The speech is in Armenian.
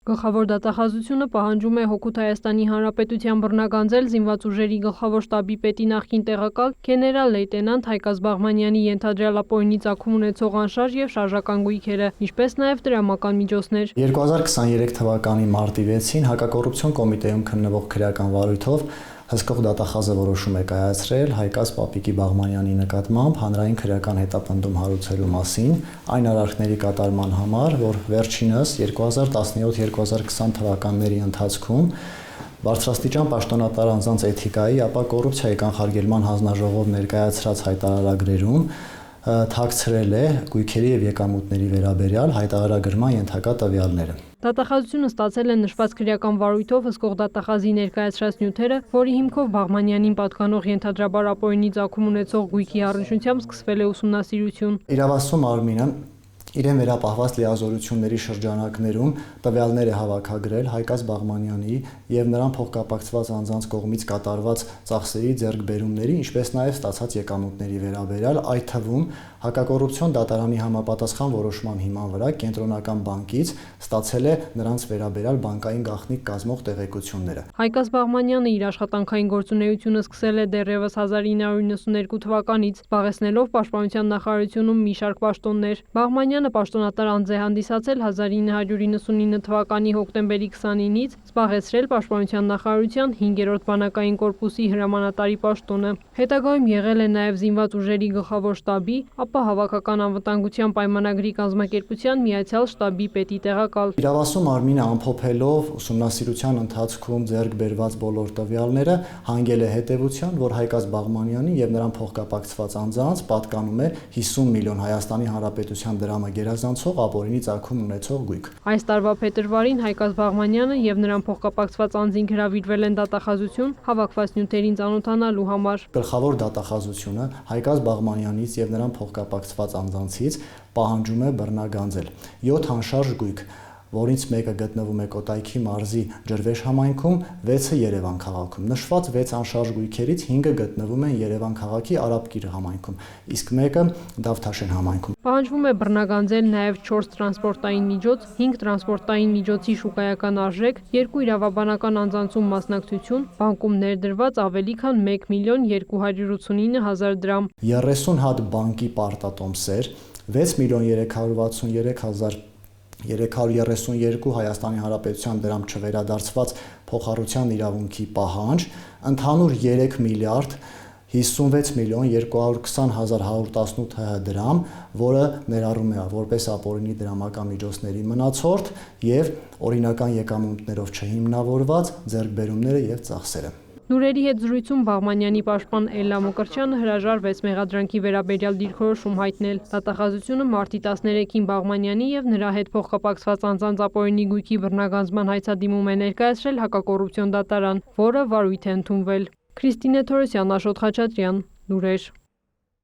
Գլխավոր դատախազությունը պահանջում է Հօգուտ Հայաստանի Հանրապետության բռնագանձել զինված ուժերի գլխավոր շտաբի պետի նախկին տեղակալ գեներալ-լեյտենանտ Հայկազ Բաղմանյանի ենթադրյալ ապօրինի ծագում ունեցող անշարժ եւ շարժական գույքերը, ինչպես նաեւ դրամական միջոցներ։ 2023 թվականի մարտի 6-ին Հակակոռուպցիոն կոմիտեում քննվող քրեական վարույթով հսկող դատախազը որոշում է կայացրել Հայկազ Պապիկի Բաղմանյանի նկատմամբ հանրային քրեական հետապնդում հարուցելու մասին այն արարքների կատարման համար, որ վերջինս 2017-2020 թվականների ընթացքում բարձրաստիճան պաշտոնատար անձանց էթիկայի, ապա կոռուպցիայի կանխարգելման հանձնաժողով ներկայացրած հայտարարագրերում թաքցրել է գույքերի եւ եկամուտների վերաբերյալ հայտարարագրման ենթակա տվյալները։ Դատախազությունը ստացել է նշված քրեական վարույթով հսկող դատախազի ներկայացրած նյութերը, որի հիմքով Բաղմանյանին պատկանող ենթադրաբար ապօրինի ծագում ունեցող գույքի առնչությամբ սկսվել է ուսումնասիրություն։ Իրավասու մարմինը իրեն վերապահված լիազորությունների շրջանակներում տվյալներ է հավաքագրել Հայկազ Բաղմանյանի եւ նրան փոխկապակցված անձանց կողմից կատարված ծախսերի ձեռքբերումների, ինչպես նաեւ ստացած եկամուտների վերաբերյալ, այդ թվում Հակակոռուպցիոն դատարանի համապատասխան որոշման հիման վրա Կենտրոնական բանկից ստացել է նրանց վերաբերյալ բանկային գաղտնիք կազմող տեղեկությունները։ Հայկազ Բաղմանյանը իր աշխատանքային գործունեությունը սկսել է դեռևս 1992 թվականից, զբաղեցնելով Պաշտպանության նախարարությունում մի շարք պաշտոններ։ Բաղմանյանը պաշտոնատար անձ է հանդիսացել 1999 թվականի հոկտեմբերի 29-ից, զբաղեցրել Պաշտպանության նախարարության 5-րդ բանակային կորպուսի հրամանատարի պաշտոնը։ Հետագայում եղել է նաև զինված ուժերի գլխավոր շտաբի, ապա Հավաքական անվտանգության պայմանագրի կազմակերպության Միացյալ շտաբի պետի տեղակալ։ Իրավասու մարմինը ամփոփելով ուսումնասիրության ընթացքում ձեռք բերված բոլոր տվյալները հանգել է հետևության, որ Հայկազ Բաղմանյանին եւ նրան փոխկապակցված անձանց պատկանում է 50 միլիոն Հայաստանի Հանրապետության դրամը գերազանցող ապօրինի ծագում ունեցող գույք։ Այս տարվա փետրվարին Հայկազ Բաղմանյանը եւ նրան փոխկապակցված անձին հրավիրվել են դատախազություն հավաքված նյութերին ծանոթանալու համար։ Գլխավոր դատախազությունը Հայկազ Բաղմանյանից եւ նրան փոխկապակցված անձանցից պահանջում է բռնագանձել 7 անշարժ գույք, որից մեկը գտնվում է Կոտայքի մարզի Ջրվեժ համայնքում, 6-ը Երևան քաղաքում։ Նշված 6 անշարժ գույքերից 5-ը գտնվում են Երևան քաղաքի Արաբկիր համայնքում, իսկ մեկը Դավթաշեն համայնքում։ Պահանջվում է բռնագանձել նաև 4 տրանսպորտային միջոց, 5 տրանսպորտային միջոցի շուկայական արժեք, 2 իրավաբանական անձանցում մասնակցություն, բանկում ներդրված ավելի քան 1 միլիոն 289 հազար դրամ, 30 հատ բանկի պարտատոմսեր, 6 միլիոն 363 հազար 332 Հայաստանի Հանրապետության դրամ չվերադարձված փոխառության իրավունքի պահանջ, ընդհանուր 3 միլիարդ 56 միլիոն 220 հազար 118 դրամ, որը ներառում է որպես ապօրինի դրամական միջոցների մնացորդ եւ օրինական եկամուտներով չհիմնավորված ձեռքբերումները եւ ծախսերը։ Լուրերի հետ զրույցում Բաղմանյանի պաշտպան Էլլա Մոկրչյանը հրաժարվեց մեղադրանքի վերաբերյալ դիրքորոշում հայտնել։ Դատախազությունը մարտի 13-ին Բաղմանյանի եւ նրա հետ փոխկապակցված անձանց ապօրինի գույքի բռնագանձման հայցադիմում է ներկայացրել Հակակոռուպցիոն դատարան, որը վարույթ է ընդունվել։ Քրիստինե Թորոսյան, Աշոտ Խաչատրյան, լուրեր։